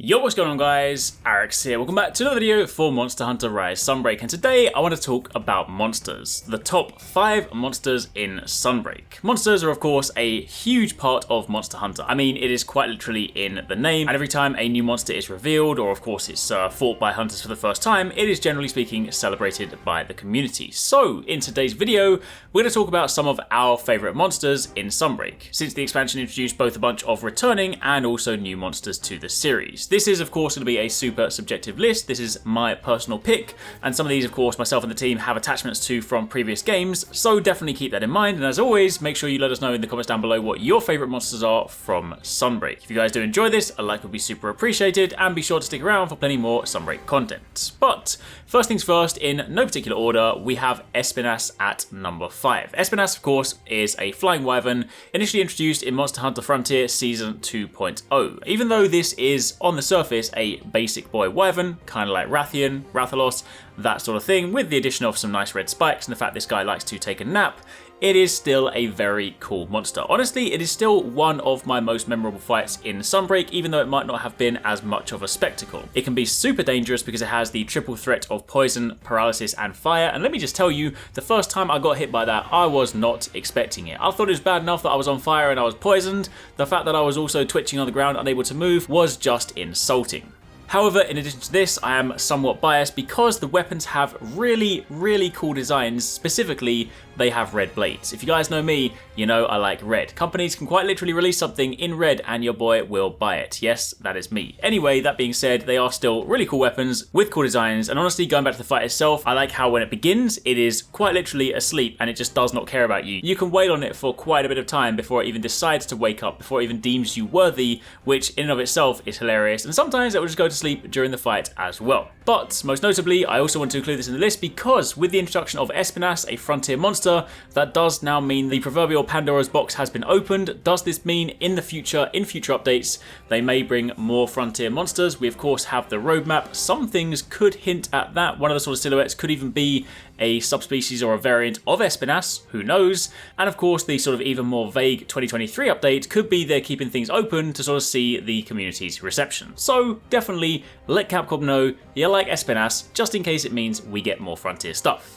Yo, what's going on guys? HyperX here. Welcome back to another video for Monster Hunter Rise Sunbreak, and today I want to talk about monsters. The top 5 monsters in Sunbreak. Monsters are of course a huge part of Monster Hunter. I mean, it is quite literally in the name, and every time a new monster is revealed, or of course it's fought by hunters for the first time, it is generally speaking celebrated by the community. So in today's video, we're going to talk about some of our favourite monsters in Sunbreak, since the expansion introduced both a bunch of returning and also new monsters to the series. This is of course going to be a super subjective list. This is my personal pick, and some of these of course myself and the team have attachments to from previous games, so definitely keep that in mind. And as always, make sure you let us know in the comments down below what your favourite monsters are from Sunbreak. If you guys do enjoy this, a like would be super appreciated, and be sure to stick around for plenty more Sunbreak content. But first things first, in no particular order, we have Espinas at number 5. Espinas of course is a flying wyvern initially introduced in Monster Hunter Frontier Season 2.0. Even though this is on the surface a basic boy wyvern, kind of like Rathian, Rathalos, that sort of thing, with the addition of some nice red spikes and the fact this guy likes to take a nap, it is still a very cool monster. Honestly, it is still one of my most memorable fights in Sunbreak, even though it might not have been as much of a spectacle. It can be super dangerous because it has the triple threat of poison, paralysis, and fire, and let me just tell you, the first time I got hit by that, I was not expecting it. I thought it was bad enough that I was on fire and I was poisoned. The fact that I was also twitching on the ground, unable to move, was just insulting. However, in addition to this, I am somewhat biased because the weapons have really cool designs. Specifically, they have red blades. If you guys know me, you know I like red. Companies can quite literally release something in red and your boy will buy it. Yes, that is me. Anyway, that being said, they are still really cool weapons with cool designs, and honestly, going back to the fight itself, I like how when it begins, it is quite literally asleep and it just does not care about you. You can wait on it for quite a bit of time before it even decides to wake up, before it even deems you worthy, which in and of itself is hilarious, and sometimes it will just go to sleep during the fight as well. But most notably, I also want to include this in the list because with the introduction of Espinas, a frontier monster, that does now mean the proverbial Pandora's box has been opened. Does this mean in the future, in future updates, they may bring more frontier monsters? We of course have the roadmap. Some things could hint at that. One of the sort of silhouettes could even be a subspecies or a variant of Espinas, who knows? And of course the sort of even more vague 2023 update could be they're keeping things open to sort of see the community's reception. So definitely let Capcom know you like Espinas, just in case it means we get more frontier stuff.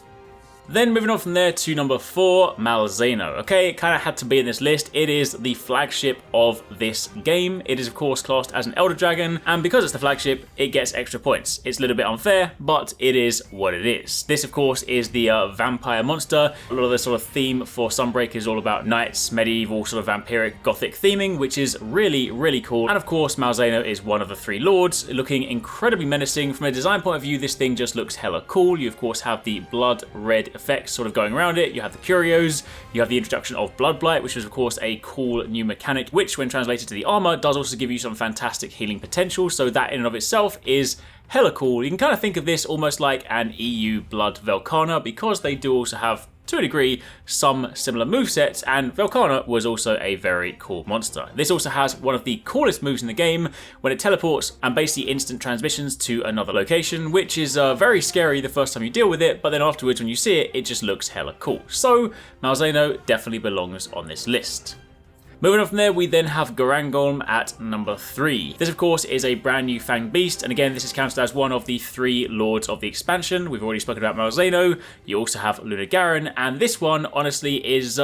Then moving on from there to number 4, Malzeno. Okay, it kind of had to be in this list. It is the flagship of this game. It is of course classed as an Elder Dragon, and because it's the flagship, it gets extra points. It's a little bit unfair, but it is what it is. This of course is the vampire monster. A lot of the sort of theme for Sunbreak is all about knights, medieval sort of vampiric gothic theming, which is really cool. And of course, Malzeno is one of the 3 lords, looking incredibly menacing. From a design point of view, this thing just looks hella cool. You of course have the blood red effects sort of going around it. You have the curios, you have the introduction of blood blight, which is of course a cool new mechanic, which when translated to the armor does also give you some fantastic healing potential, so that in and of itself is hella cool. You can kind of think of this almost like an EU blood Velkhana, because they do also have, to a degree, some similar movesets, and Velkhana was also a very cool monster. This also has one of the coolest moves in the game when it teleports and basically instant transmissions to another location, which is very scary the first time you deal with it, but then afterwards when you see it, it just looks hella cool. So Malzeno definitely belongs on this list. Moving on from there, we then have Garangolm at number 3. This of course is a brand new fanged beast, and again this is counted as one of the 3 lords of the expansion. We've already spoken about Malzeno. You also have Lunagaron, and this one honestly is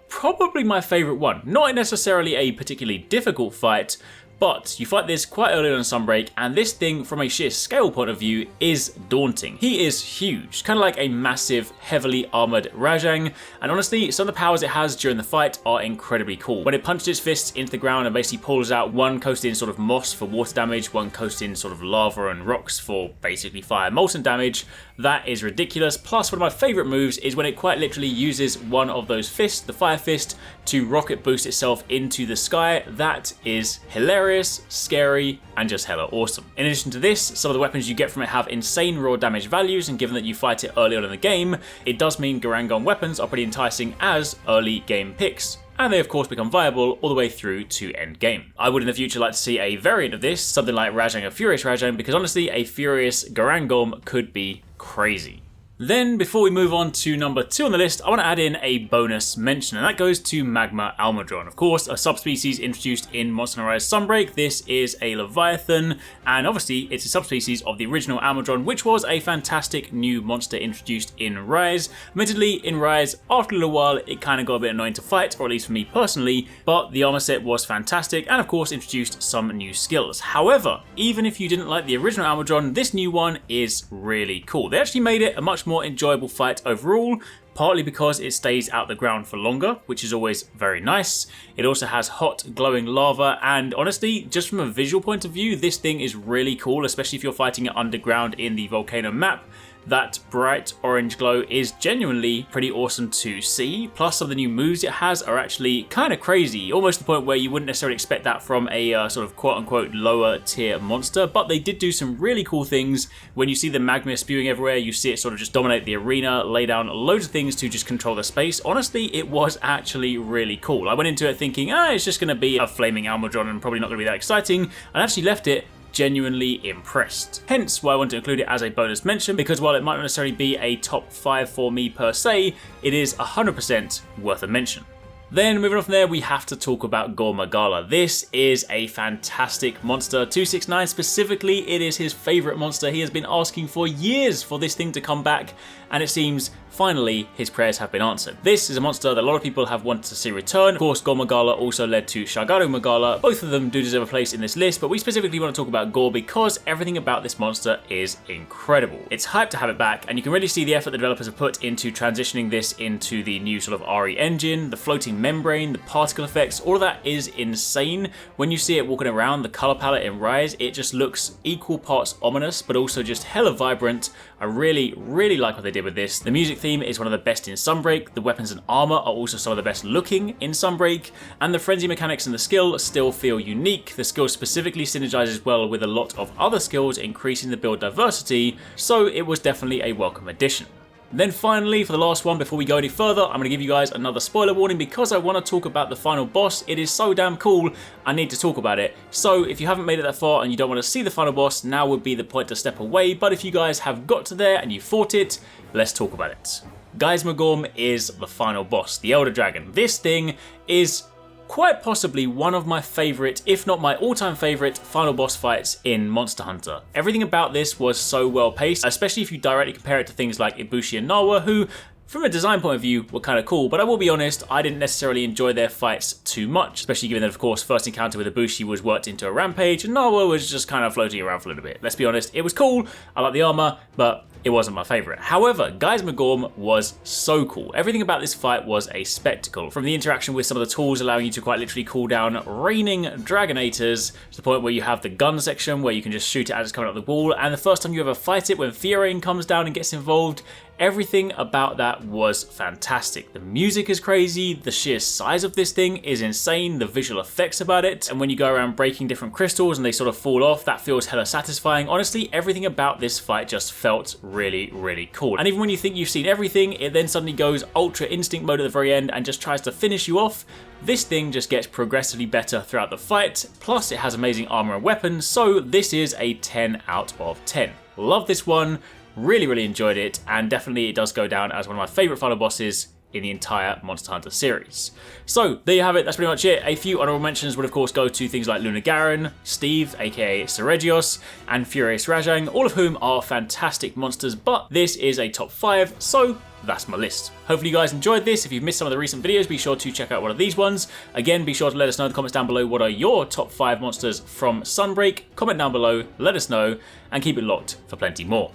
probably my favourite one. Not necessarily a particularly difficult fight, but you fight this quite early on Sunbreak, and this thing from a sheer scale point of view is daunting. He is huge, kind of like a massive, heavily armoured Rajang, and honestly, some of the powers it has during the fight are incredibly cool. When it punches its fists into the ground and basically pulls out one coated in sort of moss for water damage, one coated in sort of lava and rocks for basically fire molten damage, that is ridiculous. Plus, one of my favourite moves is when it quite literally uses one of those fists, the fire fist, to rocket boost itself into the sky. That is hilarious, scary, and just hella awesome. In addition to this, some of the weapons you get from it have insane raw damage values, and given that you fight it early on in the game, it does mean Garangolm weapons are pretty enticing as early game picks, and they of course become viable all the way through to end game. I would in the future like to see a variant of this, something like Rajang, a Furious Rajang, because honestly a Furious Garangolm could be crazy. Then, before we move on to number 2 on the list, I want to add in a bonus mention, and that goes to Magma Almudron. Of course, a subspecies introduced in Monster Hunter Rise Sunbreak. This is a Leviathan, and obviously it's a subspecies of the original Almudron, which was a fantastic new monster introduced in Rise. Admittedly, in Rise, after a little while, it kind of got a bit annoying to fight, or at least for me personally, but the armor set was fantastic, and of course introduced some new skills. However, even if you didn't like the original Almudron, this new one is really cool. They actually made it a much more enjoyable fight overall, partly because it stays out the ground for longer, which is always very nice. It also has hot glowing lava, and honestly, just from a visual point of view, this thing is really cool, especially if you're fighting it underground in the volcano map. That bright orange glow is genuinely pretty awesome to see, plus some of the new moves it has are actually kind of crazy, almost to the point where you wouldn't necessarily expect that from a sort of quote-unquote lower tier monster, but they did do some really cool things. When you see the magma spewing everywhere, you see it sort of just dominate the arena, lay down loads of things to just control the space. Honestly, it was actually really cool. I went into it thinking, it's just going to be a flaming Almudron and probably not going to be that exciting, and actually left it genuinely impressed. Hence why I want to include it as a bonus mention, because while it might not necessarily be a top 5 for me per se, it is 100% worth a mention. Then moving on from there, we have to talk about Gore Magala. This is a fantastic monster. 269 specifically, it is his favourite monster. He has been asking for years for this thing to come back, and it seems finally his prayers have been answered. This is a monster that a lot of people have wanted to see return. Of course, Gore Magala also led to Shagaru Magala. Both of them do deserve a place in this list, but we specifically want to talk about Gore because everything about this monster is incredible. It's hyped to have it back, and you can really see the effort the developers have put into transitioning this into the new sort of RE engine, the floating membrane, the particle effects, all of that is insane. When you see it walking around, the color palette in Rise, it just looks equal parts ominous, but also just hella vibrant. I really like what they did with this. The music theme is one of the best in Sunbreak, the weapons and armor are also some of the best looking in Sunbreak, and the frenzy mechanics and the skill still feel unique. The skill specifically synergizes well with a lot of other skills, increasing the build diversity, so it was definitely a welcome addition. Then finally, for the last one, before we go any further, I'm going to give you guys another spoiler warning because I want to talk about the final boss. It is so damn cool, I need to talk about it. So if you haven't made it that far and you don't want to see the final boss, now would be the point to step away. But if you guys have got to there and you fought it, let's talk about it. Gaismagorm is the final boss, the Elder Dragon. This thing is quite possibly one of my favourite, if not my all-time favourite, final boss fights in Monster Hunter. Everything about this was so well paced, especially if you directly compare it to things like Ibushi and Nawa, who from a design point of view were kind of cool, but I will be honest, I didn't necessarily enjoy their fights too much, especially given that of course first encounter with Ibushi was worked into a rampage and Nawa was just kind of floating around for a little bit. Let's be honest, it was cool, I like the armor, but it wasn't my favourite. However, Gaismagorm was so cool. Everything about this fight was a spectacle. From the interaction with some of the tools allowing you to quite literally cool down raining Dragonators, to the point where you have the gun section where you can just shoot it as it's coming up the wall, and the first time you ever fight it when Fiorine comes down and gets involved, everything about that was fantastic. The music is crazy, the sheer size of this thing is insane, the visual effects about it, and when you go around breaking different crystals and they sort of fall off, that feels hella satisfying. Honestly, everything about this fight just felt really cool. And even when you think you've seen everything, it then suddenly goes Ultra Instinct mode at the very end and just tries to finish you off. This thing just gets progressively better throughout the fight, plus it has amazing armor and weapons, so this is a 10 out of 10. Love this one. Really enjoyed it, and definitely it does go down as one of my favourite final bosses in the entire Monster Hunter series. So there you have it, that's pretty much it. A few honourable mentions would of course go to things like Luna Garen, Steve aka Seregios, and Furious Rajang, all of whom are fantastic monsters, but this is a top 5, so that's my list. Hopefully you guys enjoyed this. If you've missed some of the recent videos, be sure to check out one of these ones. Again, be sure to let us know in the comments down below what are your top 5 monsters from Sunbreak. Comment down below, let us know, and keep it locked for plenty more.